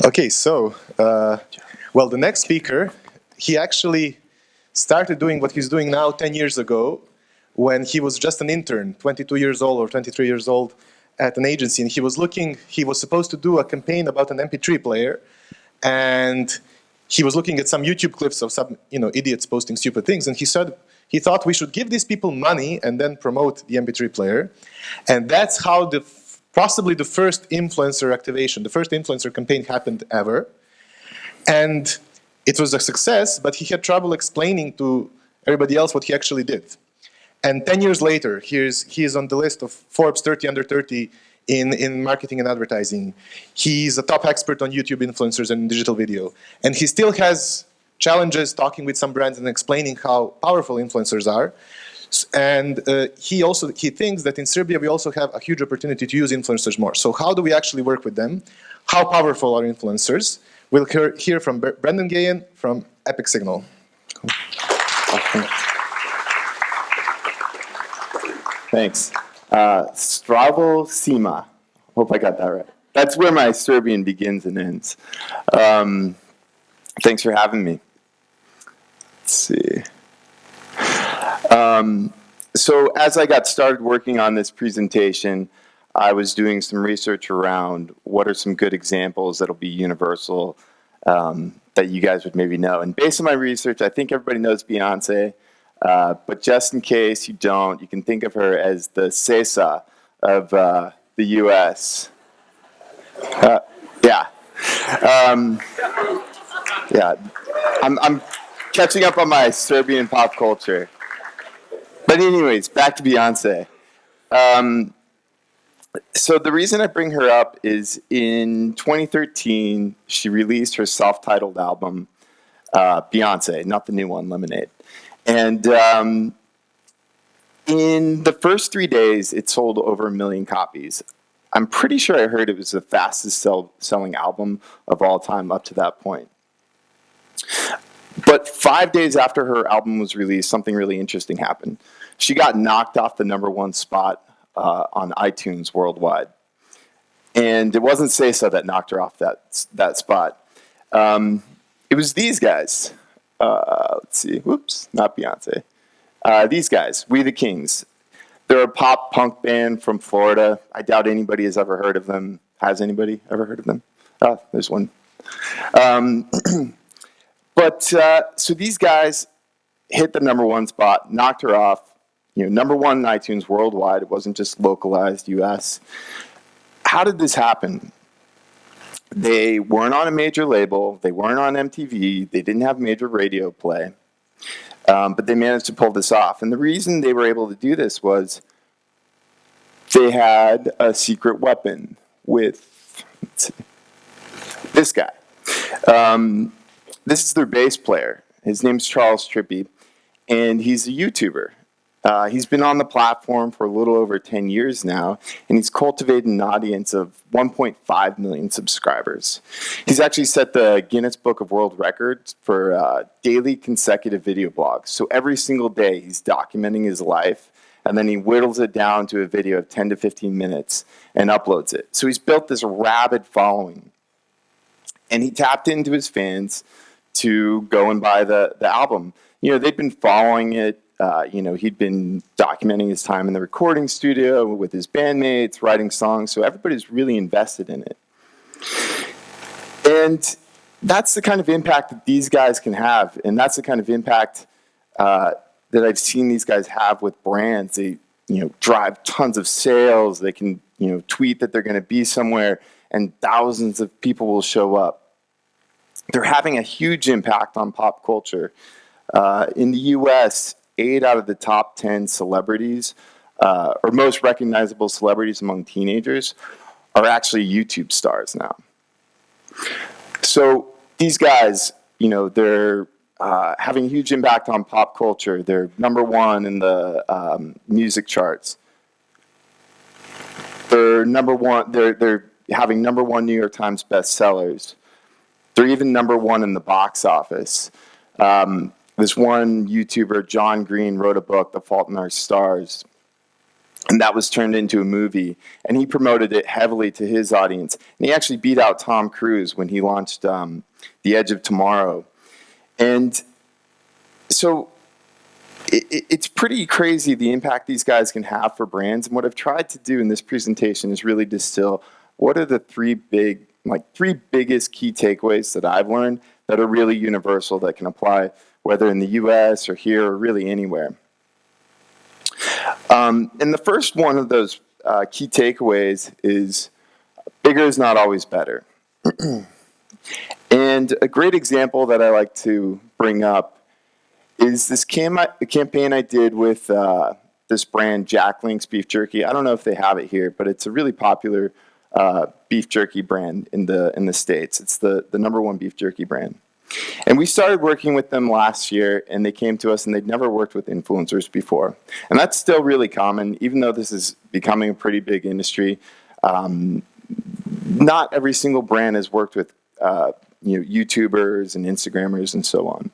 Okay, so, well, the next speaker, he actually started doing what he's doing now 10 years ago when he was just an intern, 22 years old or 23 years old at an agency. And he was supposed to do a campaign about an MP3 player. And he was looking at some YouTube clips of some, idiots posting stupid things. And he thought we should give these people money and then promote the MP3 player. And that's how possibly the first influencer activation, the first influencer campaign happened ever. And it was a success, but he had trouble explaining to everybody else what he actually did. And 10 years later, he is on the list of Forbes 30 under 30 in marketing and advertising. He's a top expert on YouTube influencers and digital video. And he still has challenges talking with some brands and explaining how powerful influencers are. And he thinks that in Serbia we also have a huge opportunity to use influencers more. So how do we actually work with them? How powerful are influencers? We'll hear from Brendan Gahan from Epic Signal. Thanks. Stravo Sima. Hope I got that right. That's where my Serbian begins and ends. Thanks for having me. Let's see. So as I got started working on this presentation, I was doing some research around what are some good examples that'll be universal that you guys would maybe know. And based on my research, I think everybody knows Beyonce. But just in case you don't, you can think of her as the Sesa of the U.S. Yeah. Yeah. I'm catching up on my Serbian pop culture. But anyways, back to Beyonce. So the reason I bring her up is in 2013, she released her self-titled album, Beyonce, not the new one, Lemonade. And in the first 3 days, it sold over 1 million copies. I'm pretty sure I heard it was the fastest selling album of all time up to that point. But 5 days after her album was released, something really interesting happened. She got knocked off the #1 spot on iTunes worldwide. And it wasn't Sesa that knocked her off that spot. It was these guys. Let's see. Whoops, not Beyonce. These guys, We the Kings. They're a pop punk band from Florida. I doubt anybody has ever heard of them. Has anybody ever heard of them? Oh, there's one. But so these guys hit the #1 spot, knocked her off. #1 in iTunes worldwide. It wasn't just localized U.S. How did this happen? They weren't on a major label. They weren't on MTV. They didn't have major radio play. But they managed to pull this off. And the reason they were able to do this was they had a secret weapon with this guy. This is their bass player. His name's Charles Trippy, and he's a YouTuber. He's been on the platform for a little over 10 years now, and he's cultivated an audience of 1.5 million subscribers. He's actually set the Guinness Book of World Records for daily consecutive video blogs. So every single day he's documenting his life, and then he whittles it down to a video of 10 to 15 minutes and uploads it. So he's built this rabid following, and he tapped into his fans to go and buy the album. They'd been following it. He'd been documenting his time in the recording studio with his bandmates, writing songs, so everybody's really invested in it. And that's the kind of impact that these guys can have, and that's the kind of impact that I've seen these guys have with brands. They, drive tons of sales. They can, tweet that they're going to be somewhere, and thousands of people will show up. They're having a huge impact on pop culture. In the U.S., 8 out of the top 10 celebrities, or most recognizable celebrities among teenagers, are actually YouTube stars now. So these guys, they're having a huge impact on pop culture. They're #1 in the music charts. They're #1. They're having #1 New York Times bestsellers. They're even #1 in the box office. This one YouTuber, John Green, wrote a book, The Fault in Our Stars. And that was turned into a movie, and he promoted it heavily to his audience. And he actually beat out Tom Cruise when he launched The Edge of Tomorrow. And so it's pretty crazy the impact these guys can have for brands. And what I've tried to do in this presentation is really distill what are the three biggest key takeaways that I've learned that are really universal, that can apply whether in the US or here or really anywhere. And the first one of those key takeaways is bigger is not always better. And a great example that I like to bring up is this campaign I did with this brand, Jack Link's Beef Jerky. I don't know if they have it here, but it's a really popular beef jerky brand in the States. It's the number one beef jerky brand. And we started working with them last year, and they came to us, and they'd never worked with influencers before. And that's still really common, even though this is becoming a pretty big industry. Not every single brand has worked with YouTubers and Instagrammers and so on.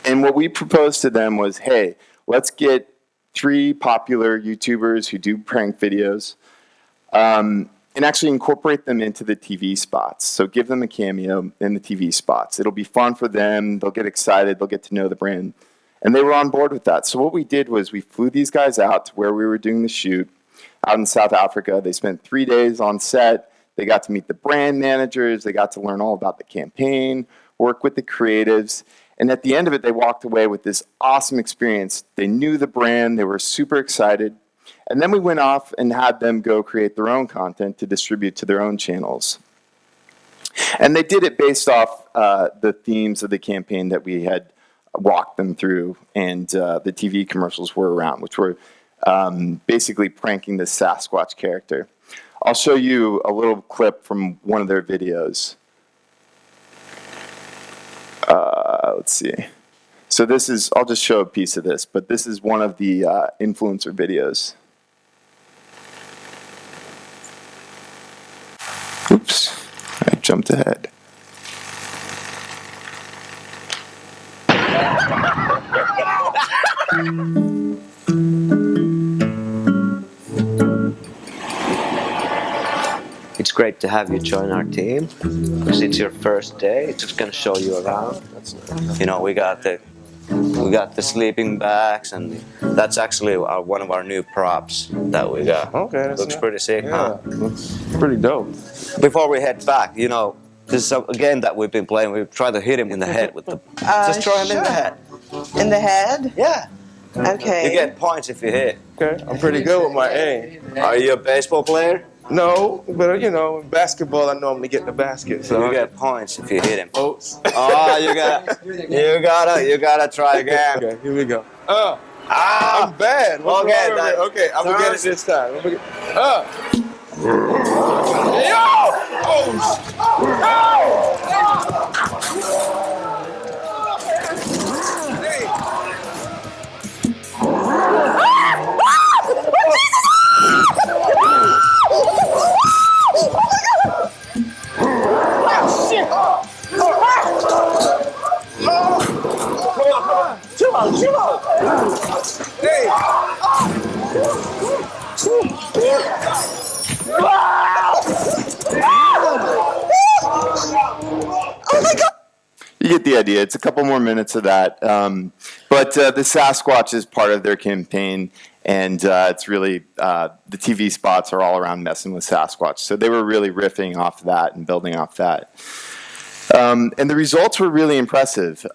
And what we proposed to them was, hey, let's get 3 popular YouTubers who do prank videos, and actually incorporate them into the TV spots. So give them a cameo in the TV spots. It'll be fun for them. They'll get excited. They'll get to know the brand. And they were on board with that. So what we did was we flew these guys out to where we were doing the shoot out in South Africa. They spent 3 days on set. They got to meet the brand managers. They got to learn all about the campaign, work with the creatives. And at the end of it, they walked away with this awesome experience. They knew the brand. They were super excited. And then we went off and had them go create their own content to distribute to their own channels. And they did it based off the themes of the campaign that we had walked them through, and the TV commercials were around, which were basically pranking the Sasquatch character. I'll show you a little clip from one of their videos. Let's see. So this is, I'll just show a piece of this, but this is one of the influencer videos. Oops, I jumped ahead. It's great to have you join our team because it's your first day. It's just gonna show you around. You know, we got the sleeping bags, and that's actually one of our new props that we got. Okay, that's Looks nice. pretty sick, huh? Looks pretty dope. Before we head back, you know, this is a game that we've been playing. We try to hit him in the head with the. Just throw him in the sure. head. In the head? Yeah. Okay. You get points if you hit. Okay, I'm pretty good with my aim. Are you a baseball player? No, but in basketball I normally get the basket. So You get points if you hit him. Oats. Oh, you gotta try again. Okay, here we go. I'm bad. What's Okay, wrong with me? Okay, I'm gonna get it this time. Yo! Chill out. Hey. You get the idea. It's a couple more minutes of that. But the Sasquatch is part of their campaign, and it's really, the TV spots are all around messing with Sasquatch. So they were really riffing off that and building off that. And the results were really impressive.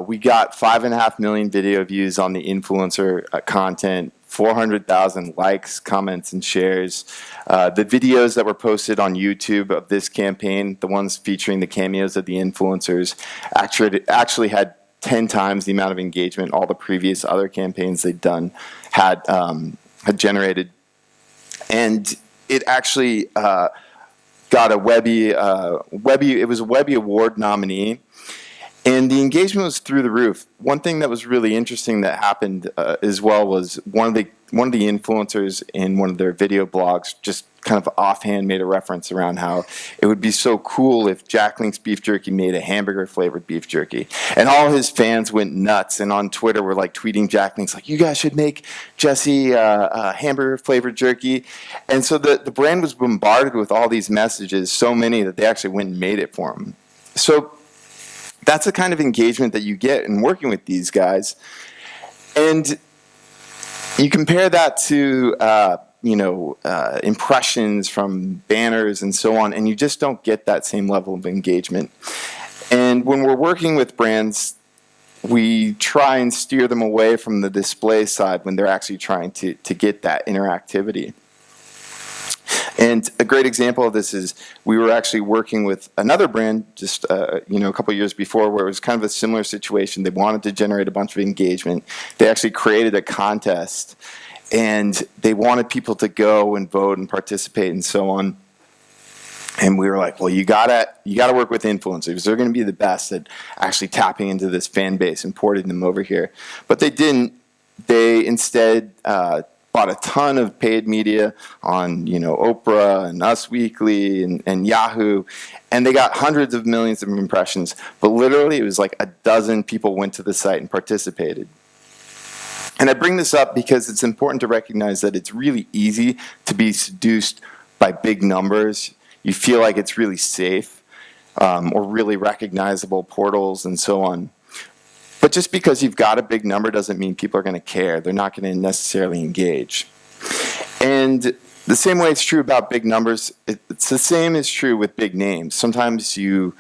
We got 5.5 million video views on the influencer content, 400,000 likes, comments, and shares. The videos that were posted on YouTube of this campaign, the ones featuring the cameos of the influencers, actually had 10 times the amount of engagement all the previous other campaigns they'd done had generated. And it actually got a Webby, it was a Webby Award nominee, and the engagement was through the roof. One thing that was really interesting that happened as well was one of the one of the influencers in one of their video blogs just kind of offhand made a reference around how it would be so cool if Jack Link's Beef Jerky made a hamburger flavored beef jerky. And all his fans went nuts, and on Twitter were like tweeting Jack Link's like, you guys should make Jesse hamburger flavored jerky. And so the brand was bombarded with all these messages, so many that they actually went and made it for him. So that's the kind of engagement that you get in working with these guys. And you compare that to impressions from banners and so on, and you just don't get that same level of engagement. And when we're working with brands, we try and steer them away from the display side when they're actually trying to get that interactivity. And a great example of this is we were actually working with another brand just a couple years before, where it was kind of a similar situation. They wanted to generate a bunch of engagement. They actually created a contest, and they wanted people to go and vote and participate and so on. And we were like, well, you gotta work with influencers. They're going to be the best at actually tapping into this fan base and porting them over here. But they didn't. They instead bought a ton of paid media on Oprah and Us Weekly and Yahoo, and they got hundreds of millions of impressions. But literally, it was like a dozen people went to the site and participated. And I bring this up because it's important to recognize that it's really easy to be seduced by big numbers. You feel like it's really safe, or really recognizable portals and so on. But just because you've got a big number doesn't mean people are going to care. They're not going to necessarily engage. And the same way it's true about big numbers, it's the same is true with big names. Sometimes you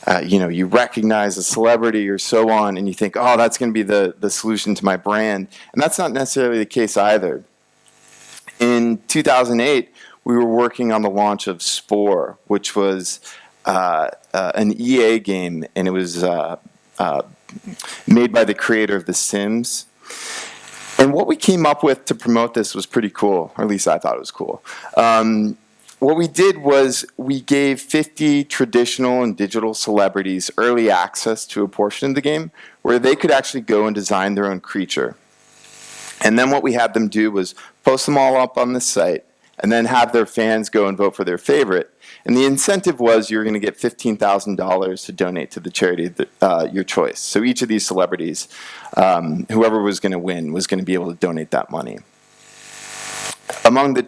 recognize a celebrity or so on, and you think, oh, that's going to be the solution to my brand. And that's not necessarily the case either. In 2008, we were working on the launch of Spore, which was an EA game, and it was made by the creator of The Sims. And what we came up with to promote this was pretty cool, or at least I thought it was cool. What we did was we gave 50 traditional and digital celebrities early access to a portion of the game where they could actually go and design their own creature. And then what we had them do was post them all up on the site and then have their fans go and vote for their favorite. And the incentive was you're going to get $15,000 to donate to the charity your choice. So each of these celebrities, whoever was going to win, was going to be able to donate that money. Among the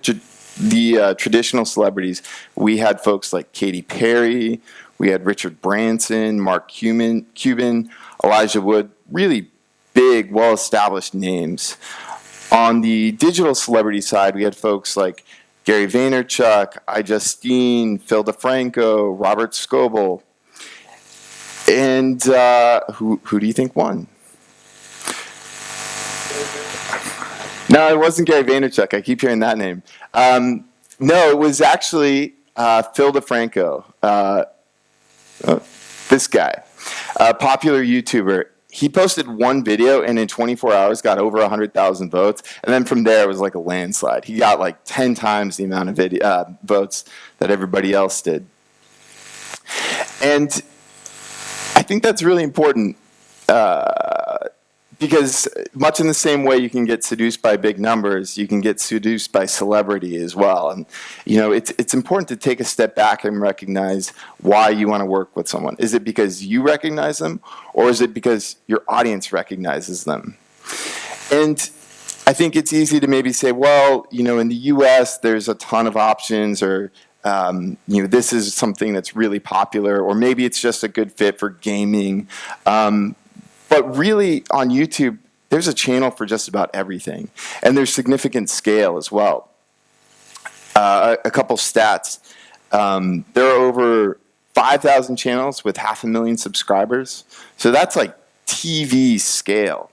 traditional celebrities, we had folks like Katy Perry, we had Richard Branson, Mark Cuban, Elijah Wood, really big, well-established names. On the digital celebrity side, we had folks like Gary Vaynerchuk, iJustine, Phil DeFranco, Robert Scoble. And who do you think won? No, it wasn't Gary Vaynerchuk. I keep hearing that name. No, it was actually Phil DeFranco. This guy, a popular YouTuber. He posted one video and in 24 hours got over 100,000 votes. And then from there, it was like a landslide. He got like 10 times the amount of votes that everybody else did. And I think that's really important because much in the same way you can get seduced by big numbers, you can get seduced by celebrity as well. And, it's important to take a step back and recognize why you want to work with someone. Is it because you recognize them, or is it because your audience recognizes them? And I think it's easy to maybe say, well, in the US, there's a ton of options, or this is something that's really popular, or maybe it's just a good fit for gaming. But really, on YouTube, there's a channel for just about everything. And there's significant scale as well. A couple stats. There are over 5,000 channels with 500,000 subscribers. So that's like TV scale.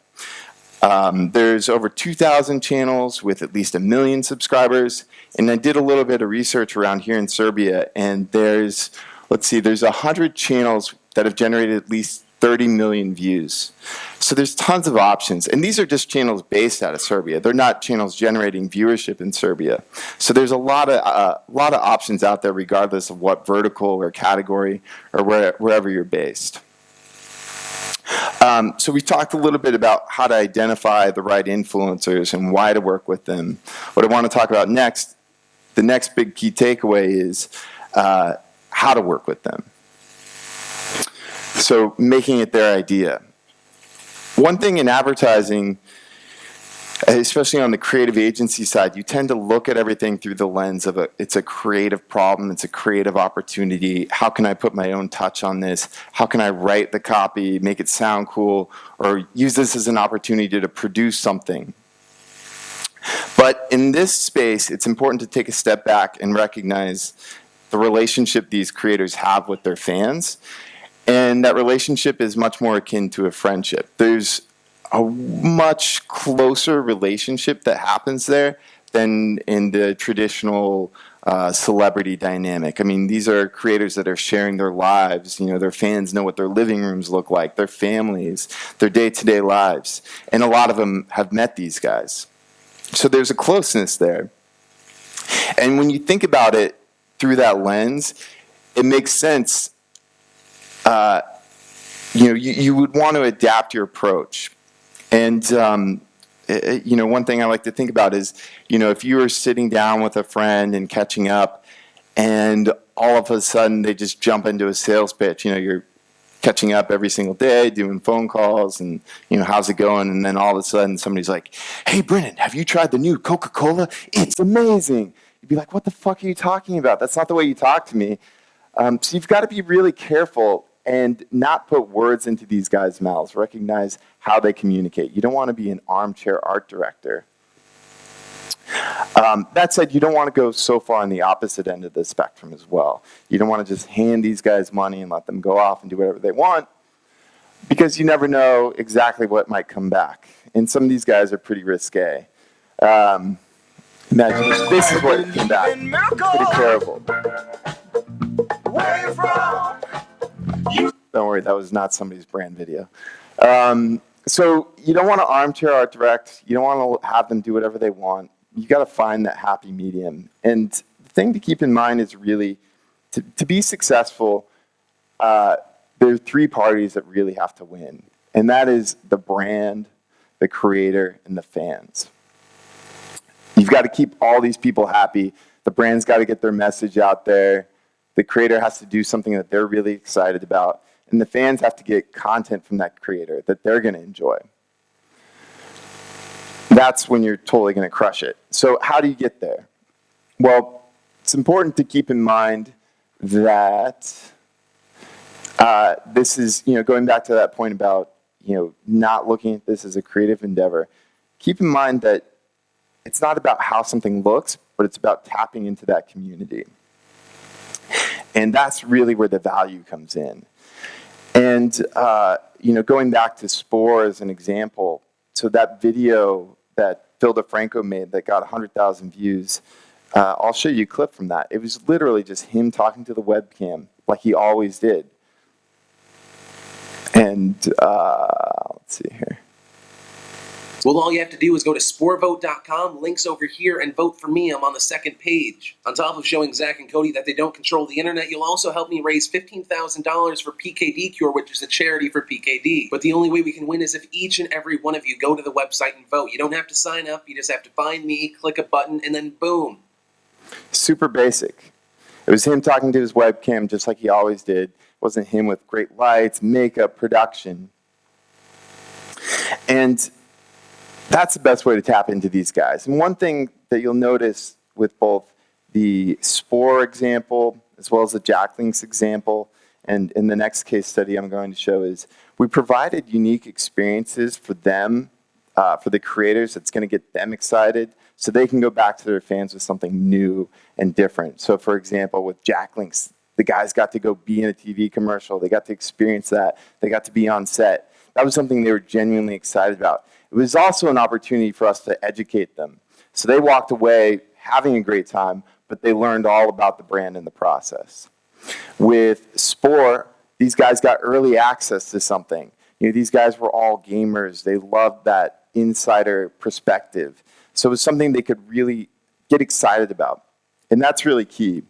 There's over 2,000 channels with at least 1 million subscribers. And I did a little bit of research around here in Serbia, and there's 100 channels that have generated at least 30 million views. So there's tons of options. And these are just channels based out of Serbia. They're not channels generating viewership in Serbia. So there's a lot of options out there regardless of what vertical or category or wherever you're based. So we talked a little bit about how to identify the right influencers and why to work with them. What I want to talk about next, the next big key takeaway is how to work with them. So making it their idea. One thing in advertising, especially on the creative agency side, you tend to look at everything through the lens of it's a creative problem, it's a creative opportunity. How can I put my own touch on this? How can I write the copy, make it sound cool, or use this as an opportunity to produce something? But in this space, it's important to take a step back and recognize the relationship these creators have with their fans. And that relationship is much more akin to a friendship. There's a much closer relationship that happens there than in the traditional celebrity dynamic. I mean, these are creators that are sharing their lives. You know, their fans know what their living rooms look like, their families, their day-to-day lives. And a lot of them have met these guys. So there's a closeness there. And when you think about it through that lens, it makes sense. You would want to adapt your approach. And, one thing I like to think about is, if you were sitting down with a friend and catching up, and all of a sudden they just jump into a sales pitch, you're catching up every single day, doing phone calls, and, how's it going? And then all of a sudden somebody's like, hey, Brennan, have you tried the new Coca-Cola? It's amazing. You'd be like, what the fuck are you talking about? That's not the way you talk to me. So you've got to be really careful and not put words into these guys' mouths. Recognize how they communicate. You don't want to be an armchair art director. That said, you don't want to go so far on the opposite end of the spectrum as well. You don't want to just hand these guys money and let them go off and do whatever they want, because you never know exactly what might come back. And some of these guys are pretty risque. Imagine this is what came back. Pretty terrible. Where you from? Don't worry, that was not somebody's brand video. So you don't want to armchair art direct. You don't want to have them do whatever they want. You got to find that happy medium. And the thing to keep in mind is really, to be successful, there are three parties that really have to win. And that is the brand, the creator, and the fans. You've got to keep all these people happy. The brand's got to get their message out there. The creator has to do something that they're really excited about. And the fans have to get content from that creator that they're going to enjoy. That's when you're totally going to crush it. So how do you get there? Well, it's important to keep in mind that this is, going back to that point about, not looking at this as a creative endeavor. Keep in mind that it's not about how something looks, but it's about tapping into that community. And that's really where the value comes in. And, going back to Spore as an example, so that video that Phil DeFranco made that got 100,000 views, I'll show you a clip from that. It was literally just him talking to the webcam like he always did. And let's see here. Well, all you have to do is go to sporevote.com, links over here, and vote for me. I'm on the second page. On top of showing Zach and Cody that they don't control the internet, you'll also help me raise $15,000 for PKD Cure, which is a charity for PKD. But the only way we can win is if each and every one of you go to the website and vote. You don't have to sign up. You just have to find me, click a button, and then boom. Super basic. It was him talking to his webcam just like he always did. It wasn't him with great lights, makeup, production. And that's the best way to tap into these guys. And one thing that you'll notice with both the Spore example as well as the Jack Links example, and in the next case study I'm going to show, is we provided unique experiences for them, for the creators that's going to get them excited, so they can go back to their fans with something new and different. So for example, with Jack Links, the guys got to go be in a TV commercial. They got to experience that. They got to be on set. That was something they were genuinely excited about. It was also an opportunity for us to educate them. So they walked away having a great time, but they learned all about the brand in the process. With Spore, these guys got early access to something. These guys were all gamers. They loved that insider perspective. So it was something they could really get excited about. And that's really key.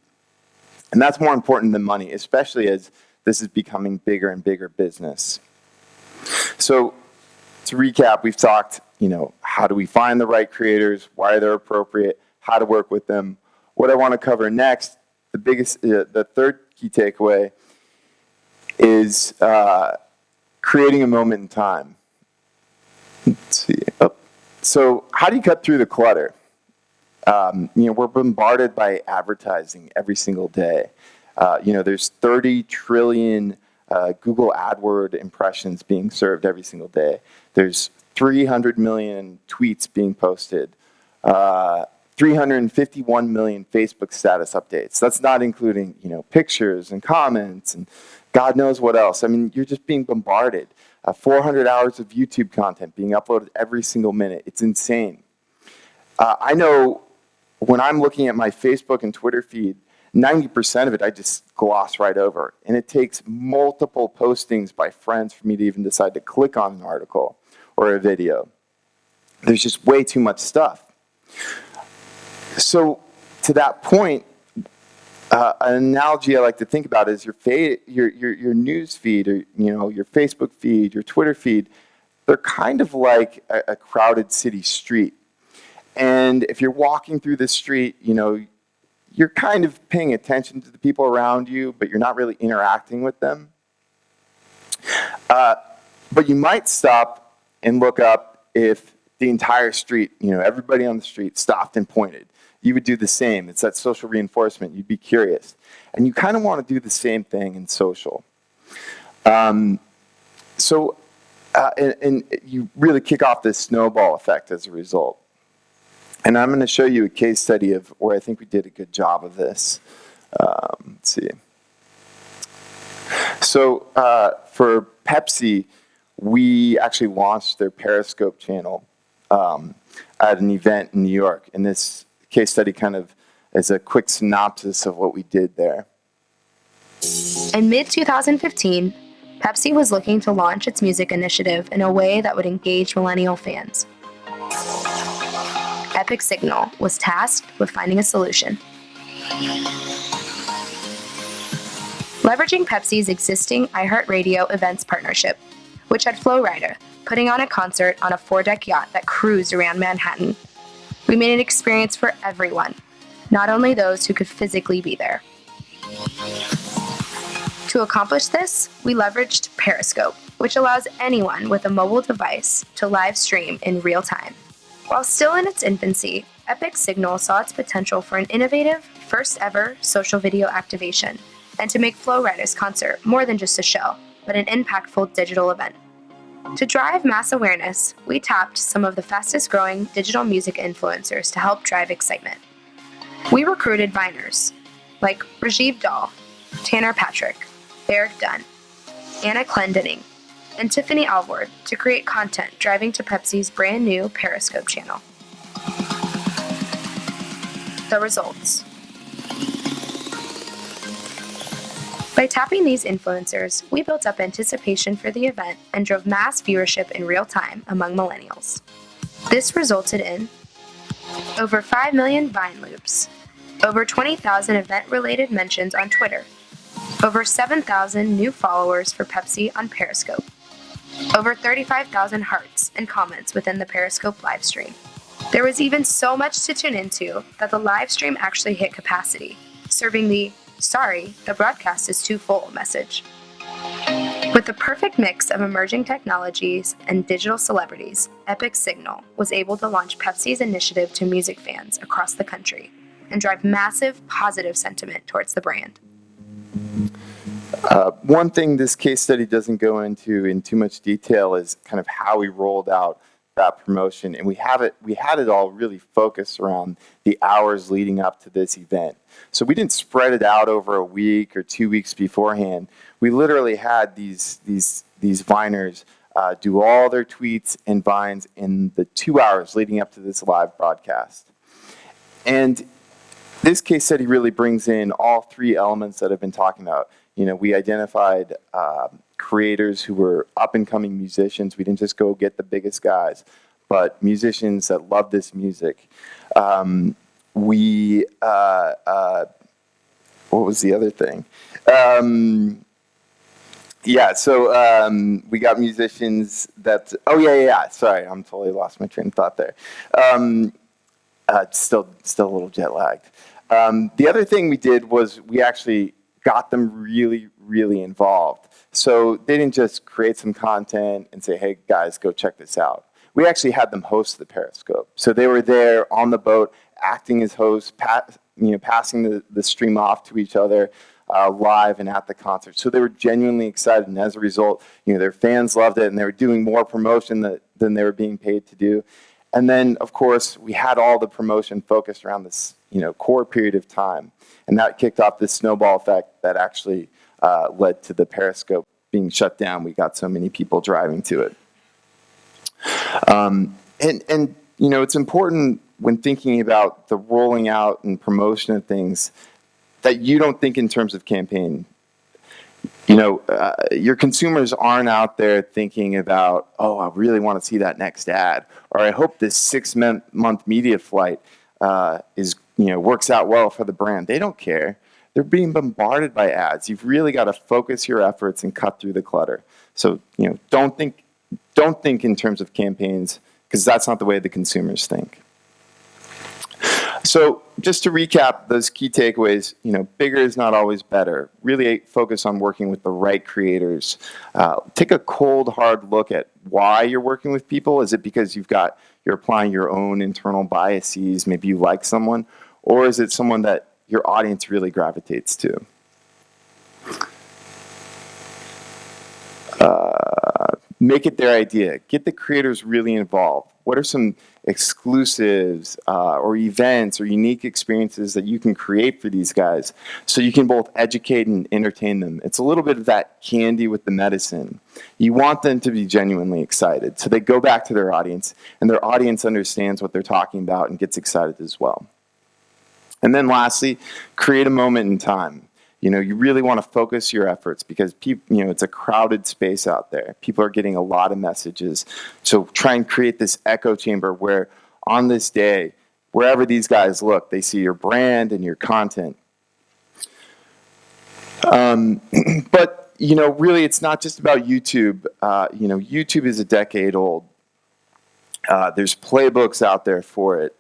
And that's more important than money, especially as this is becoming bigger and bigger business. So to recap, we've talked, how do we find the right creators, why they're appropriate, how to work with them. What I want to cover next, the third key takeaway is creating a moment in time. Let's see. So how do you cut through the clutter? We're bombarded by advertising every single day. There's 30 trillion Google AdWord impressions being served every single day. There's 300 million tweets being posted. 351 million Facebook status updates. That's not including, pictures and comments and God knows what else. I mean, you're just being bombarded. 400 hours of YouTube content being uploaded every single minute. It's insane. I know when I'm looking at my Facebook and Twitter feed, 90% of it I just gloss right over. And it takes multiple postings by friends for me to even decide to click on an article or a video. There's just way too much stuff. So to that point, an analogy I like to think about is your news feed, or your Facebook feed, your Twitter feed. They're kind of like a crowded city street. And if you're walking through the street, you're kind of paying attention to the people around you, but you're not really interacting with them. But you might stop and look up if the entire street, everybody on the street stopped and pointed. You would do the same. It's that social reinforcement. You'd be curious. And you kind of want to do the same thing in social. And you really kick off this snowball effect as a result. And I'm going to show you a case study of where I think we did a good job of this. Let's see. So for Pepsi, we actually launched their Periscope channel at an event in New York. And this case study kind of is a quick synopsis of what we did there. In mid-2015, Pepsi was looking to launch its music initiative in a way that would engage millennial fans. Epic Signal was tasked with finding a solution. Leveraging Pepsi's existing iHeartRadio events partnership, which had Flo Rida putting on a concert on a 4-deck yacht that cruised around Manhattan, we made an experience for everyone, not only those who could physically be there. To accomplish this, we leveraged Periscope, which allows anyone with a mobile device to live stream in real time. While still in its infancy, Epic Signal saw its potential for an innovative, first-ever social video activation, and to make Flo Rida's concert more than just a show, but an impactful digital event. To drive mass awareness, we tapped some of the fastest-growing digital music influencers to help drive excitement. We recruited Viners like Rajiv Dahl, Tanner Patrick, Eric Dunn, Anna Clendening, and Tiffany Alvord to create content driving to Pepsi's brand new Periscope channel. The results. By tapping these influencers, we built up anticipation for the event and drove mass viewership in real time among millennials. This resulted in over 5 million Vine loops, over 20,000 event-related mentions on Twitter, over 7,000 new followers for Pepsi on Periscope, over 35,000 hearts and comments within the Periscope livestream. There was even so much to tune into that the livestream actually hit capacity, serving the "sorry, the broadcast is too full" message. With the perfect mix of emerging technologies and digital celebrities, Epic Signal was able to launch Pepsi's initiative to music fans across the country and drive massive positive sentiment towards the brand. One thing this case study doesn't go into in too much detail is kind of how we rolled out that promotion, and we had it all really focused around the hours leading up to this event. So we didn't spread it out over a week or 2 weeks beforehand. We literally had these Viners do all their tweets and Vines in the 2 hours leading up to this live broadcast. And this case study really brings in all three elements that I've been talking about. We identified creators who were up-and-coming musicians. We didn't just go get the biggest guys, but musicians that love this music. What was the other thing? Yeah, so we got musicians that. Oh yeah. Sorry, I'm totally lost my train of thought there. Still a little jet lagged. The other thing we did was we actually got them really, really involved. So they didn't just create some content and say, "Hey guys, go check this out." We actually had them host the Periscope. So they were there on the boat, acting as hosts, passing the stream off to each other. Live and at the concert. So they were genuinely excited, and as a result, their fans loved it, and they were doing more promotion than they were being paid to do. And then, of course, we had all the promotion focused around this, core period of time, and that kicked off this snowball effect that actually led to the Periscope being shut down. We got so many people driving to it, and it's important when thinking about the rolling out and promotion of things that you don't think in terms of campaign. Your consumers aren't out there thinking about, oh, I really want to see that next ad, or I hope this 6-month media flight works out well for the brand. They don't care. They're being bombarded by ads. You've really got to focus your efforts and cut through the clutter. So, don't think in terms of campaigns, because that's not the way the consumers think. So just to recap those key takeaways, bigger is not always better. Really focus on working with the right creators. Take a cold, hard look at why you're working with people. Is it because you're applying your own internal biases? Maybe you like someone, or is it someone that your audience really gravitates to? Make it their idea. Get the creators really involved. What are some exclusives or events or unique experiences that you can create for these guys so you can both educate and entertain them? It's a little bit of that candy with the medicine. You want them to be genuinely excited, so they go back to their audience, and their audience understands what they're talking about and gets excited as well. And then lastly, create a moment in time. You really want to focus your efforts because it's a crowded space out there. People are getting a lot of messages. So try and create this echo chamber where on this day, wherever these guys look, they see your brand and your content. But, really it's not just about YouTube. YouTube is a decade old. There's playbooks out there for it.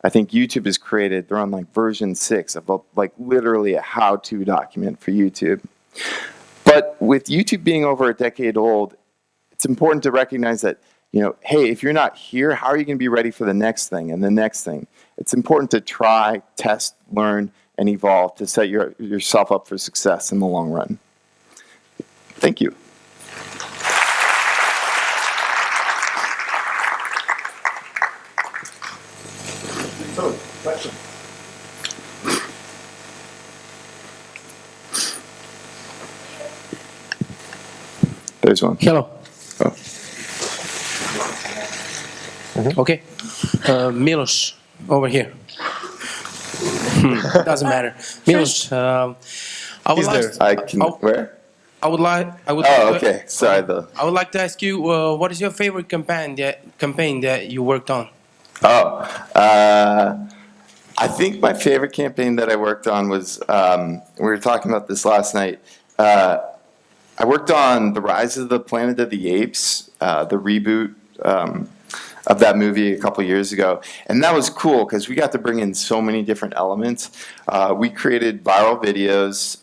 I think YouTube has created, they're on version 6 of literally a how-to document for YouTube. But with YouTube being over a decade old, it's important to recognize that, hey, if you're not here, how are you going to be ready for the next thing and the next thing? It's important to try, test, learn, and evolve to set yourself up for success in the long run. Thank you. Question. There's one. Hello. Oh. Okay. Milos, over here. Doesn't matter. Milos, I would He's like. there. I can. Where? I would. Oh, okay. Sorry, though. I would like to ask you, what is your favorite campaign that you worked on? I think my favorite campaign that I worked on was, we were talking about this last night. I worked on The Rise of the Planet of the Apes, the reboot of that movie a couple years ago. And that was cool because we got to bring in so many different elements. We created viral videos,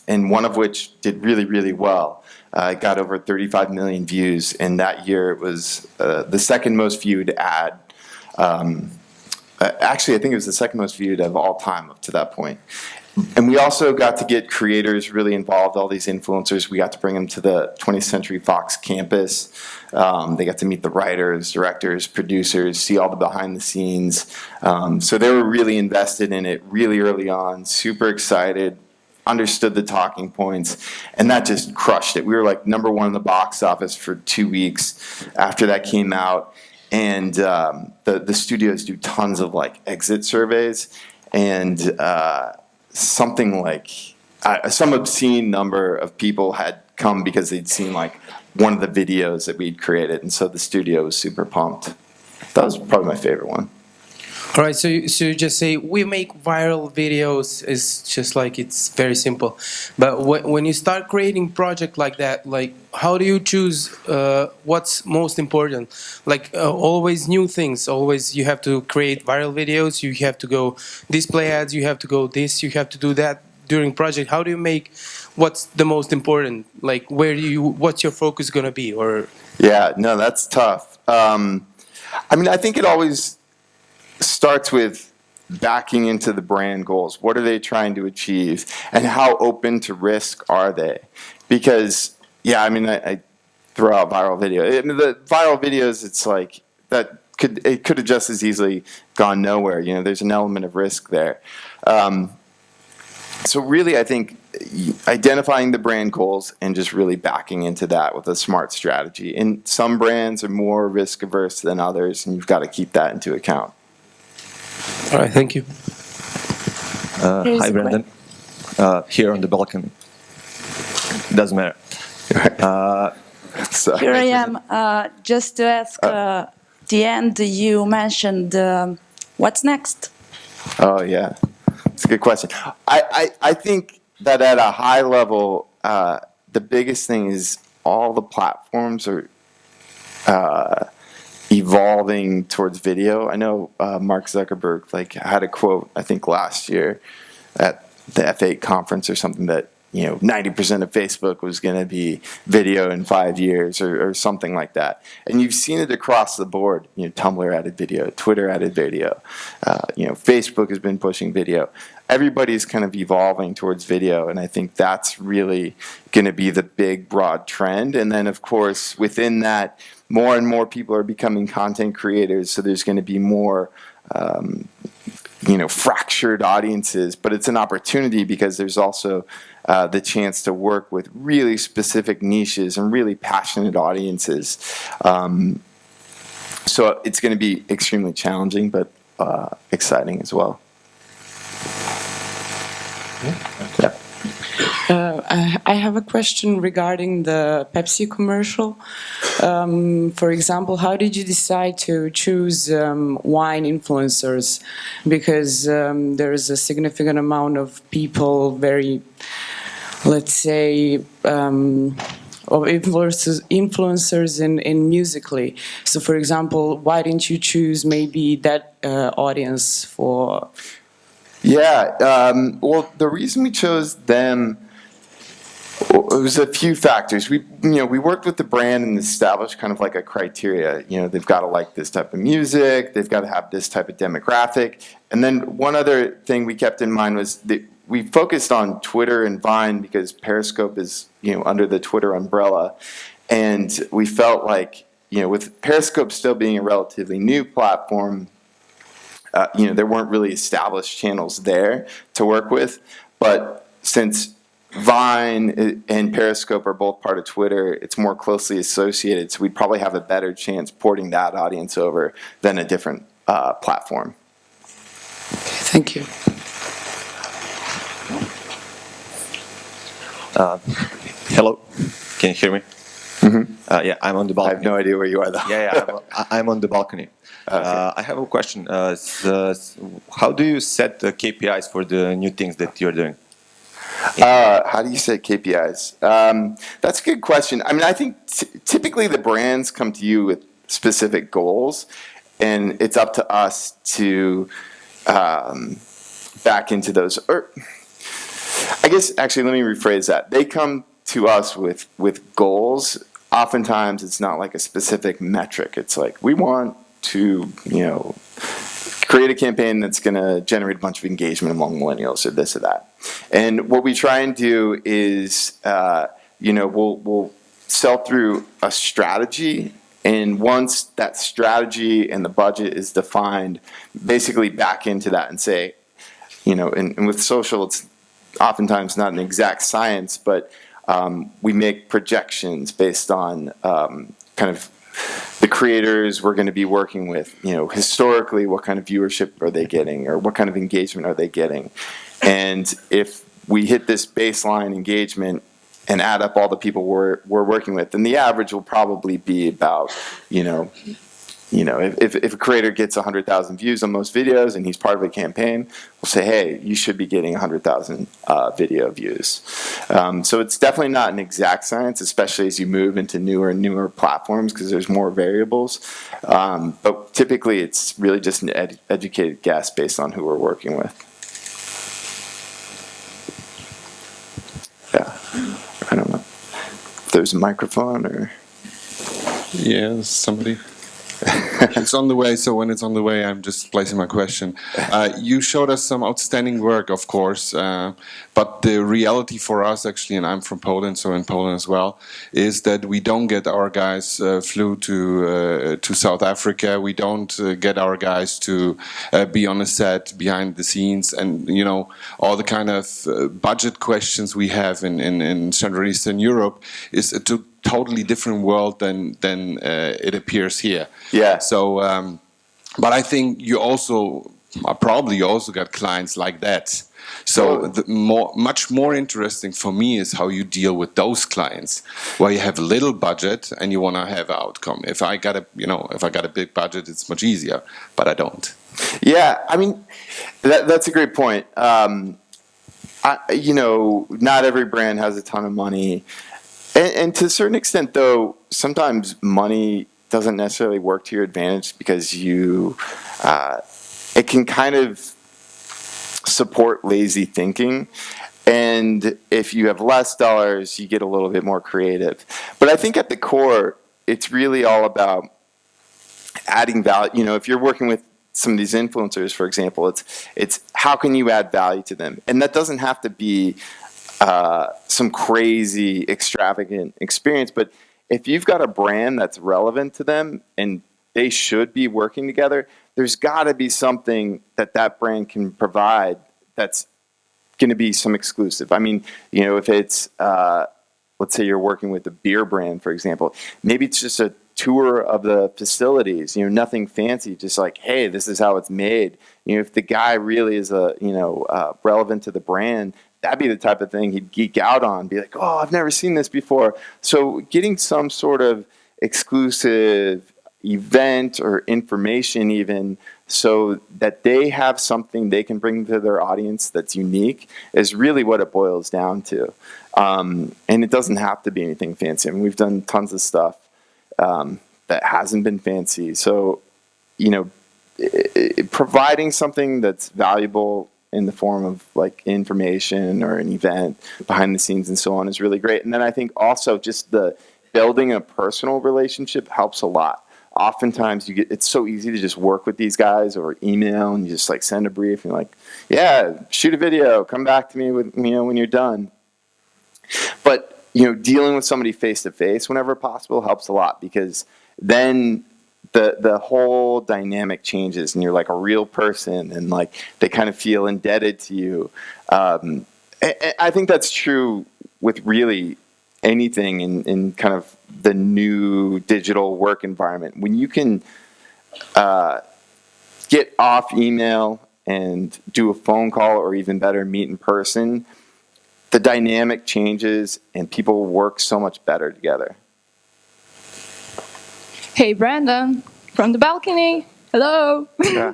and one of which did really, really well. It got over 35 million views, and that year it was the second most viewed ad. Actually, I think it was the second most viewed of all time up to that point. And we also got to get creators really involved, all these influencers. We got to bring them to the 20th Century Fox campus. They got to meet the writers, directors, producers, see all the behind the scenes. So they were really invested in it really early on, super excited, understood the talking points, and that just crushed it. We were #1 in the box office for 2 weeks after that came out. And the studios do tons of exit surveys, and some obscene number of people had come because they'd seen one of the videos that we'd created, and so the studio was super pumped. That was probably my favorite one. All right, so you just say we make viral videos. It's just like it's very simple, but when you start creating project like that, like how do you choose what's most important? Like always new things. Always you have to create viral videos. You have to go display ads. You have to go this. You have to do that during project. How do you make what's the most important? Like where do you what's your focus gonna be? Or Yeah, no, that's tough. I mean, I think it always starts with backing into the brand goals. What are they trying to achieve, and how open to risk are they? Because, yeah, I mean, I throw out viral video. I mean, the viral videos, it's like it could have just as easily gone nowhere. You know, there's an element of risk there. So really, I think identifying the brand goals and just really backing into that with a smart strategy. And some brands are more risk averse than others, and you've got to keep that into account. all right, thank you. Hi, Brendan. Here on the balcony. Doesn't matter. So, Here I am. Just to ask, the end you mentioned, what's next? oh yeah, it's a good question. I think that at a high level, the biggest thing is all the platforms are evolving towards video. I know Mark Zuckerberg had a quote, I think last year at the F8 conference or something, that 90% of Facebook was going to be video in 5 years or something like that. And you've seen it across the board. Tumblr added video, Twitter added video, Facebook has been pushing video. Everybody's kind of evolving towards video, and I think that's really going to be the big broad trend. And then, of course, within that, more and more people are becoming content creators, so there's going to be more fractured audiences, but it's an opportunity because there's also the chance to work with really specific niches and really passionate audiences. So it's going to be extremely challenging, but exciting as well. Yeah. I have a question regarding the Pepsi commercial. For example, how did you decide to choose wine influencers? Because there is a significant amount of people, very, let's say, of influencers in musically. So, for example, why didn't you choose maybe that audience for? Yeah, well, the reason we chose them, it was a few factors. We worked with the brand and established kind of like a criteria. They've got to like this type of music, they've got to have this type of demographic. And then one other thing we kept in mind was that we focused on Twitter and Vine because Periscope is, under the Twitter umbrella. And we felt like, with Periscope still being a relatively new platform, there weren't really established channels there to work with. But since Vine and Periscope are both part of Twitter, it's more closely associated, so we'd probably have a better chance porting that audience over than a different platform. Thank you. Hello, can you hear me? Mm-hmm. Yeah, I'm on the balcony. I have no idea where you are, though. Yeah, I'm on the balcony. Okay. I have a question. How do you set the KPIs for the new things that you're doing? How do you set KPIs? That's a good question. I mean, I think typically the brands come to you with specific goals, and it's up to us to back into those. Or I guess, actually, let me rephrase that. They come to us with goals. Oftentimes, it's not like a specific metric. It's like, we want to, create a campaign that's going to generate a bunch of engagement among millennials or this or that. And what we try and do is, we'll sell through a strategy. And once that strategy and the budget is defined, basically back into that and say, and with social, it's oftentimes not an exact science, but we make projections based on kind of the creators we're going to be working with. Historically, what kind of viewership are they getting, or what kind of engagement are they getting? And if we hit this baseline engagement and add up all the people we're working with, then the average will probably be about if a creator gets 100,000 views on most videos and he's part of a campaign, we'll say, hey, you should be getting 100,000 video views. So it's definitely not an exact science, especially as you move into newer and newer platforms because there's more variables. But typically, it's really just an educated guess based on who we're working with. Yeah, I don't know if there's a microphone or. Yeah, somebody. It's on the way, so when it's on the way, I'm just placing my question. You showed us some outstanding work, of course, but the reality for us, actually, and I'm from Poland, so in Poland as well, is that we don't get our guys flew to South Africa. We don't get our guys to be on a set behind the scenes, and all the kind of budget questions we have in Central Eastern Europe is to totally different world than it appears here. Yeah. So, but I think you also probably got clients like that. So much more interesting for me is how you deal with those clients, where you have a little budget and you want to have an outcome. If I got a big budget, it's much easier, but I don't. Yeah, I mean, that's a great point. Not every brand has a ton of money. And to a certain extent, though, sometimes money doesn't necessarily work to your advantage because it can kind of support lazy thinking. And if you have less dollars, you get a little bit more creative. But I think at the core, it's really all about adding value. If you're working with some of these influencers, for example, it's how can you add value to them? And that doesn't have to be some crazy extravagant experience, but if you've got a brand that's relevant to them and they should be working together, there's got to be something that brand can provide that's going to be some exclusive. I mean, if it's let's say you're working with a beer brand, for example, maybe it's just a tour of the facilities, nothing fancy, just like, hey, this is how it's made. If the guy really is relevant to the brand, that'd be the type of thing he'd geek out on, be like, oh, I've never seen this before. So getting some sort of exclusive event or information even so that they have something they can bring to their audience that's unique is really what it boils down to. And it doesn't have to be anything fancy. I mean, we've done tons of stuff that hasn't been fancy. So, providing something that's valuable in the form of like information or an event behind the scenes and so on is really great. And then I think also just the building a personal relationship helps a lot. Oftentimes it's so easy to just work with these guys over email and you just like send a brief and like, yeah, shoot a video, come back to me with, when you're done. But, dealing with somebody face to face whenever possible helps a lot because then the whole dynamic changes and you're like a real person and like they kind of feel indebted to you. I think that's true with really anything in kind of the new digital work environment. When you can get off email and do a phone call or even better, meet in person, the dynamic changes and people work so much better together. Hey, Brandon, from the balcony. Hello. Yeah.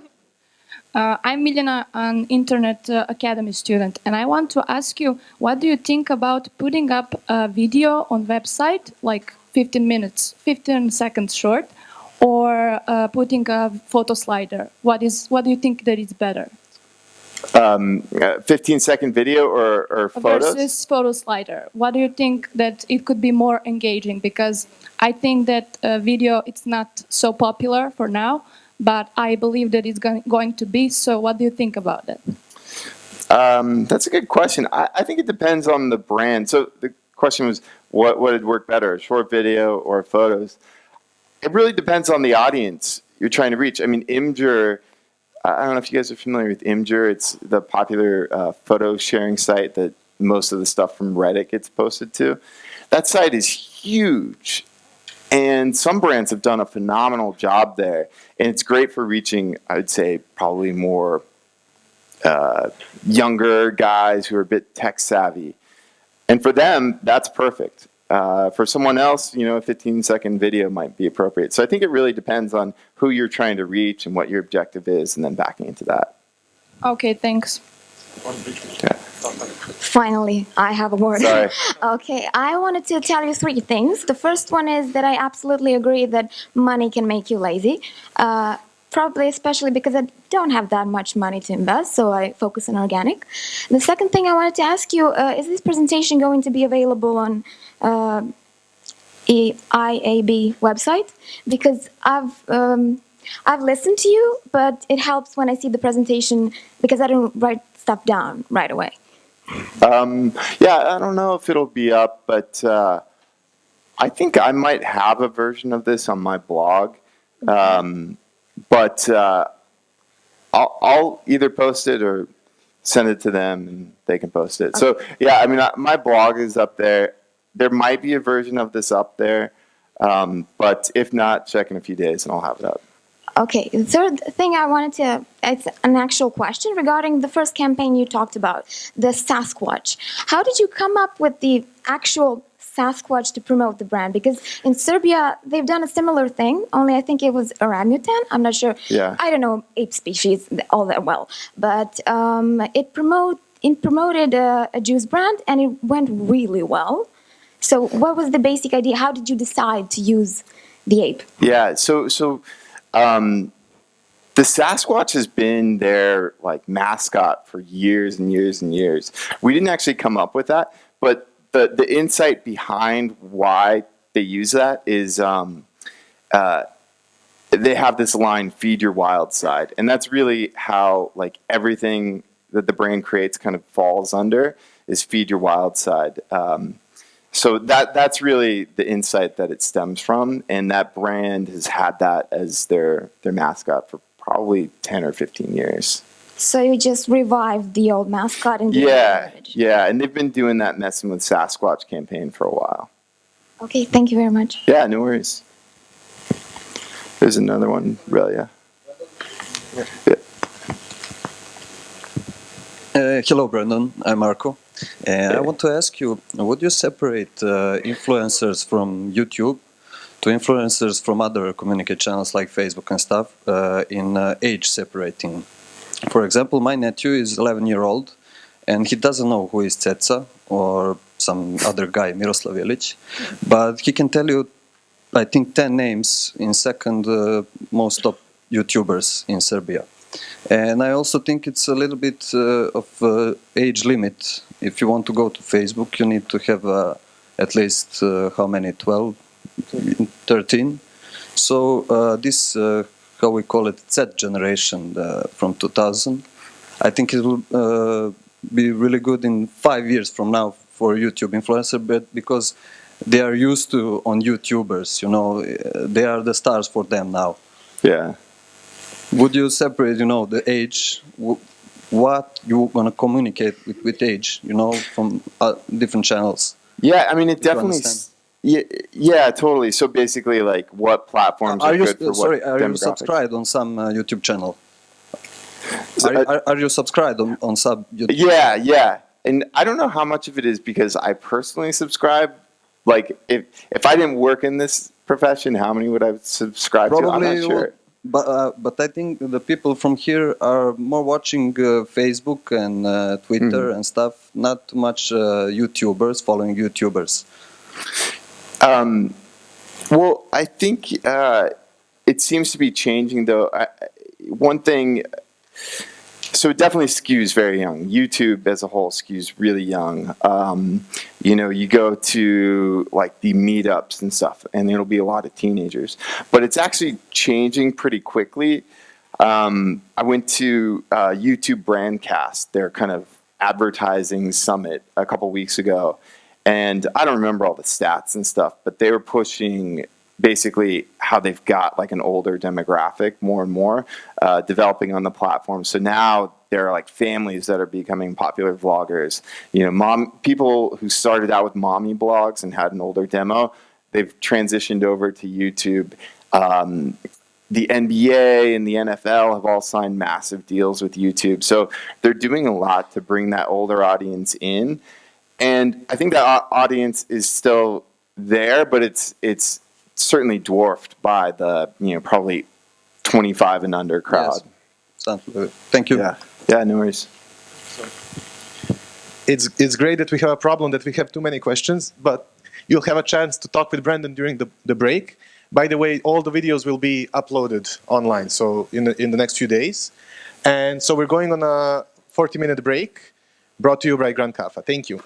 I'm Milena, an Internet Academy student, and I want to ask you, what do you think about putting up a video on website, like 15 seconds short, or putting a photo slider? What do you think that is better? 15-second video or photos? Versus photo slider. What do you think that it could be more engaging? Because I think that video, it's not so popular for now, but I believe that it's going to be. So what do you think about that? That's a good question. I think it depends on the brand. So the question was, what would work better, short video or photos? It really depends on the audience you're trying to reach. I mean, Imgur, I don't know if you guys are familiar with Imgur. It's the popular photo sharing site that most of the stuff from Reddit gets posted to. That site is huge. And some brands have done a phenomenal job there. And it's great for reaching, I would say, probably more younger guys who are a bit tech savvy. And for them, that's perfect. For someone else, a 15-second video might be appropriate. So I think it really depends on who you're trying to reach and what your objective is, and then backing into that. Okay, thanks. Yeah. Finally, I have a word. Sorry. Okay, I wanted to tell you three things. The first one is that I absolutely agree that money can make you lazy. Probably especially because I don't have that much money to invest, so I focus on organic. The second thing I wanted to ask you, is this presentation going to be available on IAB website? Because I've listened to you, but it helps when I see the presentation because I don't write stuff down right away. Yeah, I don't know if it'll be up, but I think I might have a version of this on my blog. But I'll either post it or send it to them and they can post it. So yeah, I mean, my blog is up there. There might be a version of this up there, but if not, check in a few days and I'll have it up. Okay, the third thing I wanted to, it's an actual question regarding the first campaign you talked about, the Sasquatch. How did you come up with the actual Sasquatch to promote the brand? Because in Serbia, they've done a similar thing, only I think it was orangutan. I'm not sure. Yeah. I don't know ape species all that well. But it promoted a juice brand, and it went really well. So what was the basic idea? How did you decide to use the ape? Yeah, the Sasquatch has been their mascot for years and years and years. We didn't actually come up with that, but the insight behind why they use that is they have this line, "Feed your wild side," and that's really how everything that the brand creates kind of falls under is "Feed your wild side." So that's really the insight that it stems from, and that brand has had that as their mascot for probably 10 or 15 years. So you just revived the old mascot and Yeah, and they've been doing that Messing with Sasquatch campaign for a while. Okay, thank you very much. Yeah, no worries. There's another one, Relia. Yeah. Hello, Brandon. I'm Marco. I want to ask you, would you separate influencers from YouTube to influencers from other communicate channels like Facebook and stuff in age separating? For example, my nephew is 11-year-old and he doesn't know who is Ceca or some other guy, Miroslav Ilic, but he can tell you, I think, 10 names in second most top YouTubers in Serbia. And I also think it's a little bit of age limit. If you want to go to Facebook, you need to have at least, how many, 12, 13? So this, how we call it, Z generation from 2000, I think it will be really good in 5 years from now for YouTube influencer, but because they are used to on YouTubers, they are the stars for them now. Yeah. Would you separate, the age, what you're going to communicate with age, from different channels? Yeah, I mean, it definitely... Yeah, totally. So basically, what platforms are good for what demographic? Are you subscribed on some YouTube channel? Are you subscribed on some YouTube channel? Yeah. And I don't know how much of it is because I personally subscribe. If I didn't work in this profession, how many would I subscribe to? I'm not sure. But I think the people from here are more watching Facebook and Twitter and stuff, not too much YouTubers, following YouTubers. Well, I think it seems to be changing, though. One thing, so it definitely skews very young. YouTube as a whole skews really young. You go to the meetups and stuff, and it'll be a lot of teenagers. But it's actually changing pretty quickly. I went to YouTube Brandcast, their kind of advertising summit a couple weeks ago. And I don't remember all the stats and stuff, but they were pushing basically how they've got an older demographic more and more developing on the platform. So now there are families that are becoming popular vloggers. People who started out with mommy blogs and had an older demo, they've transitioned over to YouTube. The NBA and the NFL have all signed massive deals with YouTube. So they're doing a lot to bring that older audience in. And I think that audience is still there, but it's certainly dwarfed by the probably 25 and under crowd. Yes. Sounds good. Thank you. Yeah, no worries. It's great that we have a problem that we have too many questions, but you'll have a chance to talk with Brandon during the break. By the way, all the videos will be uploaded online, so in the next few days. And so we're going on a 40-minute break, brought to you by Grand Kafa. Thank you.